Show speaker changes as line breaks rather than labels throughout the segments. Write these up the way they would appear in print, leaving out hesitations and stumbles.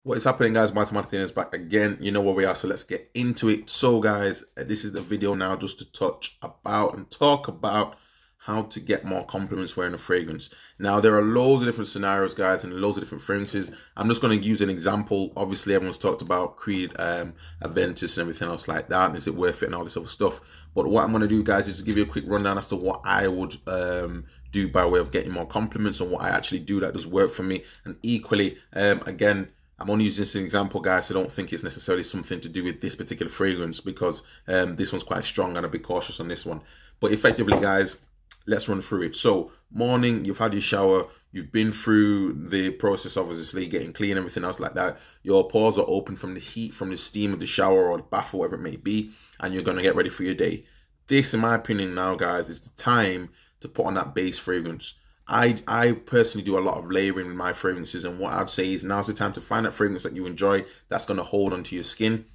What is happening, guys? Martin is back again. You know where we are, so let's get into it. So guys, this is the video now just to touch about and talk about how to get more compliments wearing a fragrance. Now, there are loads of different scenarios, guys, and loads of different fragrances. I'm just going to use an example. Obviously, everyone's talked about Creed, Aventus and everything else like that, and is it worth it and all this other stuff. But what I'm going to do, guys, is just give you a quick rundown as to what I would do by way of getting more compliments and what I actually do that does work for me. And equally, again, I'm only using this as an example, guys, so don't think it's necessarily something to do with this particular fragrance because this one's quite strong and a bit cautious on this one. But effectively, guys, let's run through it. So, morning, you've had your shower, you've been through the process, obviously, getting clean, everything else like that. Your pores are open from the heat, from the steam of the shower or the bath or whatever it may be, and you're going to get ready for your day. This, in my opinion now, guys, is the time to put on that base fragrance. I personally do a lot of layering with my fragrances, and what I'd say is now's the time to find that fragrance that you enjoy that's going to hold onto your skin.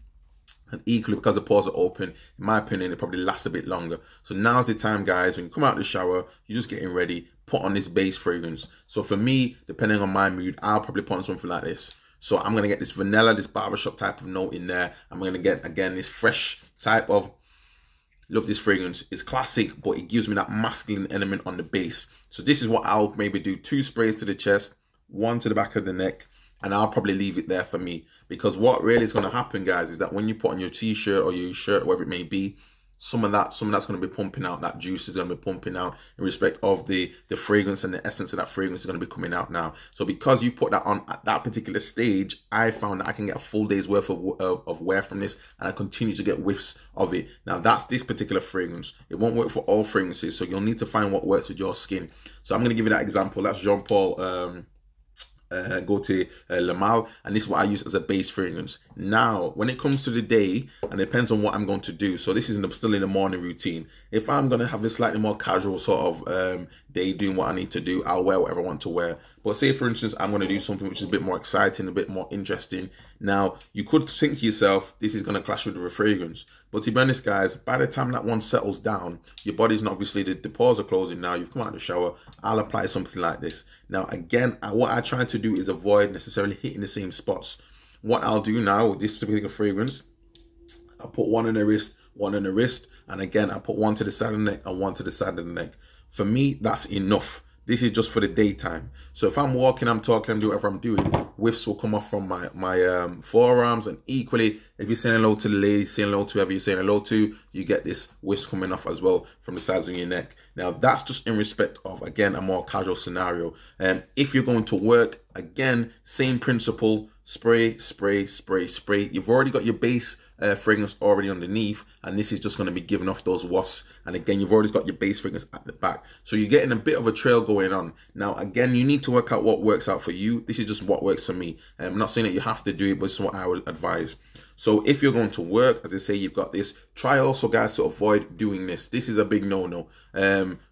And equally, because the pores are open, in my opinion, it probably lasts a bit longer. So now's the time, guys, when you come out of the shower, you're just getting ready, put on this base fragrance. So for me, depending on my mood, I'll probably put on something like this. So I'm going to get this vanilla, this barbershop type of note in there. I'm going to get, again, this fresh type of, love this fragrance. It's classic, but it gives me that masculine element on the base. So this is what I'll maybe do. 2 sprays to the chest, 1 to the back of the neck, and I'll probably leave it there for me. Because what really is going to happen, guys, is that when you put on your t-shirt or your shirt, whatever it may be, some of that's going to be pumping out. That juice is going to be pumping out in respect of the fragrance, and the essence of that fragrance is going to be coming out now. So because you put that on at that particular stage, I found that I can get a full day's worth of wear from this, and I continue to get whiffs of it. Now that's this particular fragrance. It won't work for all fragrances, so you'll need to find what works with your skin. So I'm going to give you that example. That's Jean Paul Gaultier Le Male, and this is what I use as a base fragrance. Now, when it comes to the day, and it depends on what I'm going to do. So this is still in the morning routine. If I'm going to have a slightly more casual sort of day doing what I need to do, I'll wear whatever I want to wear. But say, for instance, I'm going to do something which is a bit more exciting, a bit more interesting. Now, you could think to yourself, this is going to clash with the fragrance. But to be honest, guys, by the time that one settles down, your body's not, obviously, the pores are closing now, you've come out of the shower, I'll apply something like this. Now, again, what I try to do is avoid necessarily hitting the same spots. What I'll do now with this particular fragrance, I'll put 1 on the wrist, 1 on the wrist, and again, I put 1 to the side of the neck and 1 to the side of the neck. For me, that's enough. This is just for the daytime. So if I'm walking, I'm talking, I'm doing whatever I'm doing, whiffs will come off from my forearms. And equally, if you're saying hello to the ladies, saying hello to whoever you're saying hello to, you get this whiffs coming off as well from the sides of your neck. Now, that's just in respect of, again, a more casual scenario. And if you're going to work, again, same principle, spray, spray, spray, spray. You've already got your base fragrance already underneath, and this is just going to be giving off those wafts. And again, you've already got your base fragrance at the back, so you're getting a bit of a trail going on. Now, again, you need to work out what works out for you. This is just what works for me. I'm not saying that you have to do it, but it's what I would advise. So if you're going to work, as I say, you've got this. Try also, guys, to avoid doing this. This is a big no-no.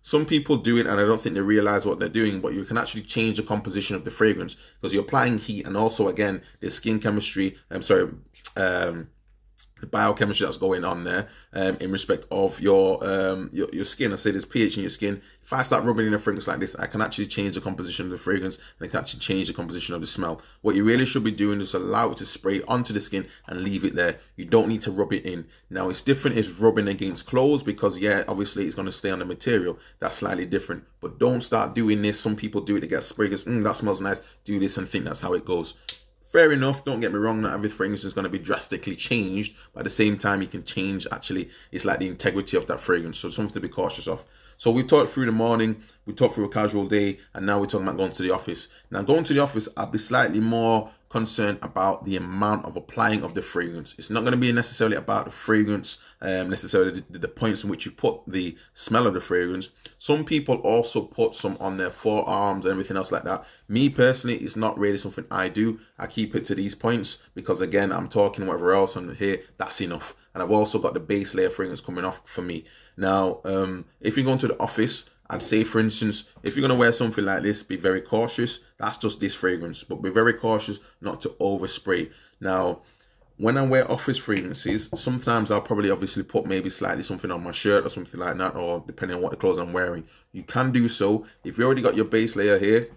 Some people do it, and I don't think they realize what they're doing, but you can actually change the composition of the fragrance because you're applying heat, and also, again, the skin chemistry, the biochemistry that's going on there in respect of your skin. I say there's pH in your skin. If I start rubbing in a fragrance like this, I can actually change the composition of the fragrance, and I can actually change the composition of the smell. What you really should be doing is allow it to spray onto the skin and leave it there. You don't need to rub it in. Now, it's different if rubbing against clothes because, yeah, obviously it's going to stay on the material. That's slightly different. But don't start doing this. Some people do it. They get spray, goes, that smells nice. Do this and think that's how it goes. Fair enough, don't get me wrong, not every fragrance is going to be drastically changed, but at the same time, you can change, actually, it's like the integrity of that fragrance, so something to be cautious of. So we talked through the morning, we talked through a casual day, and now we're talking about going to the office. Now, going to the office, I'll be slightly more concerned about the amount of applying of the fragrance. It's not going to be necessarily about the fragrance, necessarily the points in which you put the smell of the fragrance. Some people also put some on their forearms and everything else like that. Me personally, it's not really something I do. I keep it to these points because, again, I'm talking whatever else on here, that's enough. And I've also got the base layer fragrance coming off for me. Now, if you're going to the office, I'd say, for instance, if you're going to wear something like this, be very cautious. That's just this fragrance, but be very cautious not to overspray. Now, when I wear office fragrances, sometimes I'll probably obviously put maybe slightly something on my shirt or something like that, or depending on what the clothes I'm wearing. You can do so. If you already got your base layer here,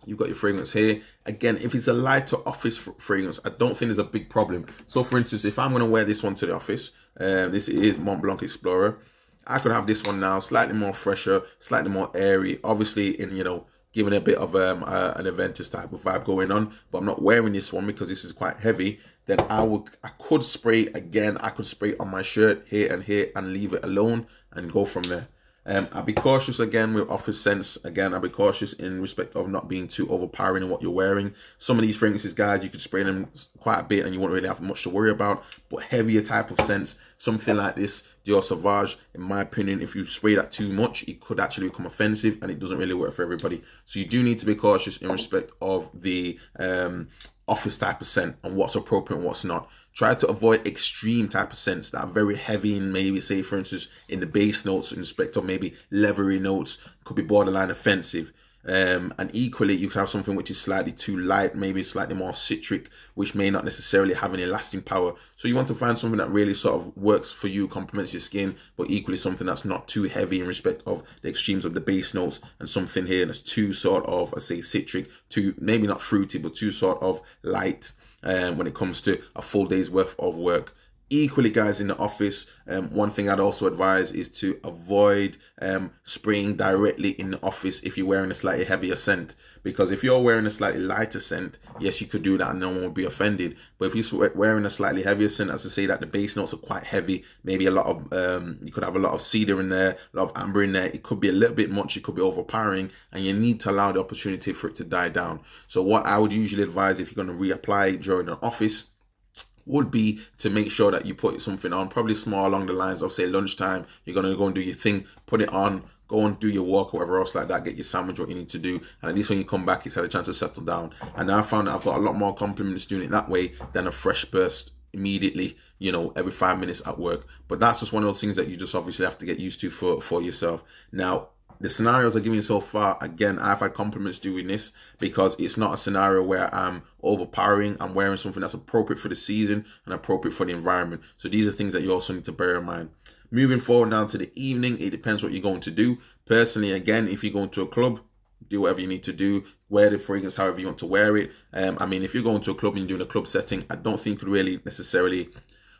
You've got your fragrance here. Again, if it's a lighter office fragrance, I don't think there's a big problem. So for instance, if I'm going to wear this one to the office, this is Mont Blanc Explorer, I could have this one now, slightly more fresher, slightly more airy, obviously in, you know, giving a bit of an Aventus type of vibe going on, but I'm not wearing this one because this is quite heavy. Then I could spray again. I could spray on my shirt here and leave it alone and go from there. I'll be cautious again with office scents. Again, I'll be cautious in respect of not being too overpowering in what you're wearing. Some of these fragrances, guys, you could spray them quite a bit and you won't really have much to worry about. But heavier type of scents, something like this, Dior Sauvage, in my opinion, if you spray that too much, it could actually become offensive and it doesn't really work for everybody. So you do need to be cautious in respect of the office type of scent and what's appropriate and what's not. Try to avoid extreme type of scents that are very heavy in, maybe say for instance in the base notes in respect of maybe leathery notes, could be borderline offensive. And equally you could have something which is slightly too light, maybe slightly more citric, which may not necessarily have any lasting power. So you want to find something that really sort of works for you, complements your skin, but equally something that's not too heavy in respect of the extremes of the base notes, and something here that's too sort of, I say citric, too maybe not fruity, but too sort of light when it comes to a full day's worth of work. Equally, guys, in the office, one thing I'd also advise is to avoid spraying directly in the office if you're wearing a slightly heavier scent. Because if you're wearing a slightly lighter scent, yes, you could do that and no one would be offended. But if you're wearing a slightly heavier scent, as I say, that the base notes are quite heavy, maybe a lot of, you could have a lot of cedar in there, a lot of amber in there, it could be a little bit much, it could be overpowering, and you need to allow the opportunity for it to die down. So what I would usually advise if you're going to reapply during an office would be to make sure that you put something on, probably small along the lines of, say, lunchtime, you're going to go and do your thing, put it on, go and do your walk or whatever else like that, get your sandwich, what you need to do, and at least when you come back, it's had a chance to settle down. And now I found that I've got a lot more compliments doing it that way than a fresh burst immediately, you know, every 5 minutes at work. But that's just one of those things that you just obviously have to get used to for yourself. Now, the scenarios I've given you so far, again, I've had compliments doing this because it's not a scenario where I'm overpowering. I'm wearing something that's appropriate for the season and appropriate for the environment. So these are things that you also need to bear in mind. Moving forward down to the evening, it depends what you're going to do. Personally, again, if you're going to a club, do whatever you need to do. Wear the fragrance however you want to wear it. I mean, if you're going to a club and you're doing a club setting, I don't think you could really necessarily...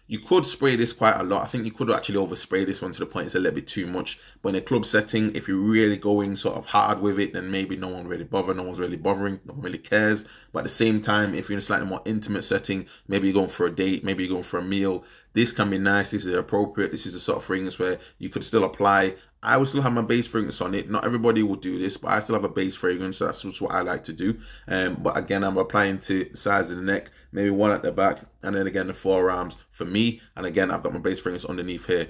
You could spray this quite a lot. I think you could actually overspray this one to the point it's a little bit too much. But in a club setting, if you're really going sort of hard with it, then maybe no one really bothers, no one's really bothering, no one really cares. But at the same time, if you're in a slightly more intimate setting, maybe you're going for a date, maybe you're going for a meal, this can be nice, this is appropriate, this is the sort of fragrance where you could still apply. I would still have my base fragrance on it. Not everybody will do this, but I still have a base fragrance. So that's just what I like to do. But again, I'm applying to the sides of the neck, maybe one at the back, and then again the forearms for me. And again, I've got my base fragrance underneath here.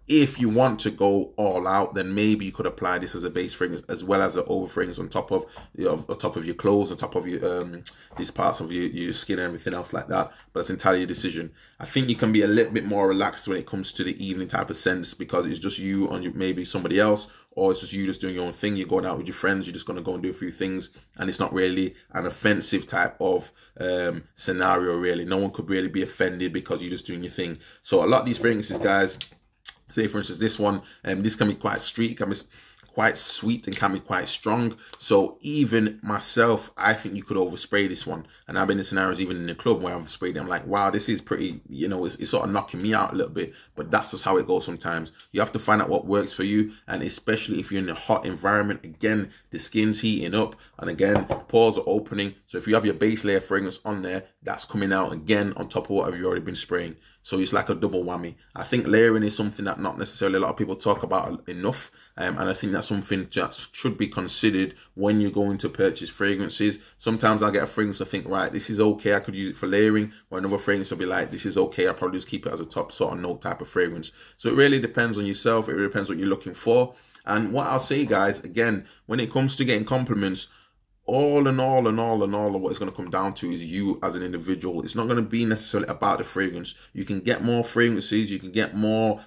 If you want to go all out, then maybe you could apply this as a base fragrance as well as an over fragrance on top of your clothes, on top of your these parts of your skin and everything else like that. But it's entirely your decision. I think you can be a little bit more relaxed when it comes to the evening type of scents because it's just you and maybe somebody else, or it's just you just doing your own thing. You're going out with your friends, you're just going to go and do a few things, and it's not really an offensive type of scenario really. No one could really be offended because you're just doing your thing. So a lot of these fragrances, guys, say for instance this one, this can be quite street, can be quite sweet and can be quite strong. So even myself, I think you could overspray this one. And I've been in scenarios even in the club where I've sprayed it. I'm like, wow, this is pretty, you know, it's sort of knocking me out a little bit. But that's just how it goes sometimes. You have to find out what works for you. And especially if you're in a hot environment, again, the skin's heating up. And again, pores are opening. So if you have your base layer fragrance on there, that's coming out again on top of whatever you've already been spraying. So it's like a double whammy. I think layering is something that not necessarily a lot of people talk about enough. And I think that's something that should be considered when you're going to purchase fragrances. Sometimes I'll get a fragrance, I think, right, this is okay, I could use it for layering. Or another fragrance will be like, this is okay, I'll probably just keep it as a top sort of note type of fragrance. So it really depends on yourself. It really depends what you're looking for. And what I'll say, guys, again, when it comes to getting compliments, all in all, what it's going to come down to is you as an individual. It's not going to be necessarily about the fragrance. You can get more fragrances, you can get more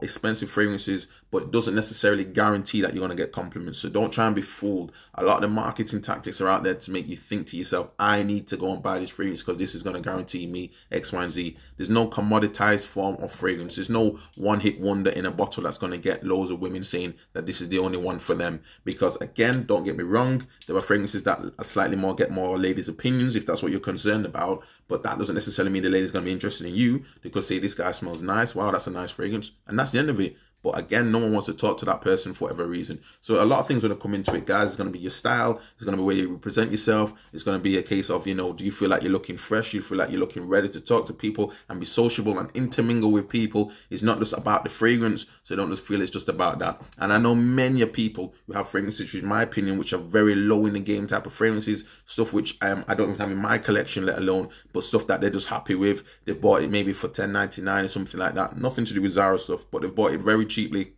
expensive fragrances, but it doesn't necessarily guarantee that you're going to get compliments. So don't try and be fooled. A lot of the marketing tactics are out there to make you think to yourself, I need to go and buy this fragrance because this is going to guarantee me X, Y, and Z. There's no commoditized form of fragrance. There's no one-hit wonder in a bottle that's going to get loads of women saying that this is the only one for them. Because again, don't get me wrong, there are fragrances fragrances that are slightly more get more ladies' opinions, if that's what you're concerned about. But that doesn't necessarily mean the lady's going to be interested in you. They could say, this guy smells nice. Wow, that's a nice fragrance. And that's the end of it. But again, no one wants to talk to that person for whatever reason. So a lot of things when it come into it, guys. It's going to be your style. It's going to be where you present yourself. It's going to be a case of, you know, do you feel like you're looking fresh? Do you feel like you're looking ready to talk to people and be sociable and intermingle with people? It's not just about the fragrance. So don't just feel it's just about that. And I know many people who have fragrances, in my opinion, which are very low in the game type of fragrances, stuff which I don't even have in my collection, let alone, but stuff that they're just happy with. They've bought it maybe for $10.99 or something like that. Nothing to do with Zara stuff, but they've bought it very cheaply.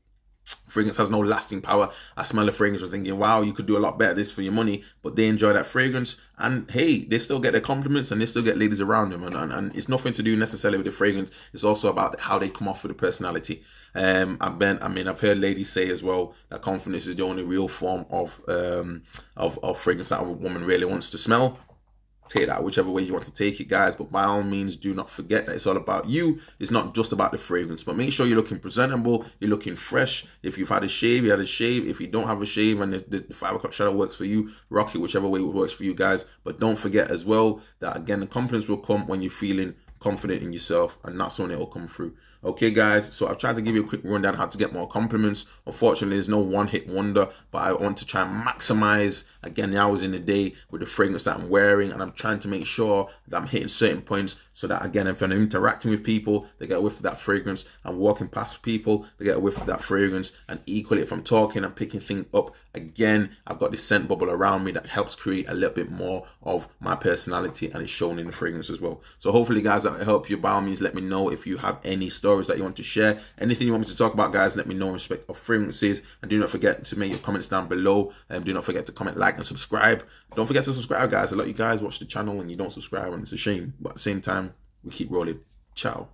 Fragrance has no lasting power. I smell the fragrance, I'm thinking, wow, you could do a lot better this for your money, but they enjoy that fragrance, and hey, they still get their compliments and they still get ladies around them, and it's nothing to do necessarily with the fragrance. It's also about how they come off with the personality. I've heard ladies say as well that confidence is the only real form of fragrance that a woman really wants to smell. Take that whichever way you want to take it, guys, but by all means, do not forget that it's all about you. It's not just about the fragrance, but make sure you're looking presentable, you're looking fresh. If you've had a shave, you had a shave. If you don't have a shave and the 5 o'clock shadow works for you, rock it whichever way works for you, guys. But don't forget as well that, again, the confidence will come when you're feeling confident in yourself, and that's when it will come through. Okay, guys, so I've tried to give you a quick rundown how to get more compliments. Unfortunately, there's no one-hit wonder, but I want to try and maximize, again, the hours in the day with the fragrance that I'm wearing, and I'm trying to make sure that I'm hitting certain points so that, again, if I'm interacting with people, they get a whiff of that fragrance. I'm walking past people, they get a whiff of that fragrance, and equally, if I'm talking and picking things up, again, I've got this scent bubble around me that helps create a little bit more of my personality, and it's shown in the fragrance as well. So hopefully, guys, that will help you. By all means, let me know if you have any stories that you want to share. Anything you want me to talk about, guys, let me know in respect of fragrances. And do not forget to make your comments down below. And do not forget to comment, like, and subscribe. Don't forget to subscribe, guys. A lot of you guys watch the channel and you don't subscribe, and it's a shame. But at the same time, we keep rolling. Ciao.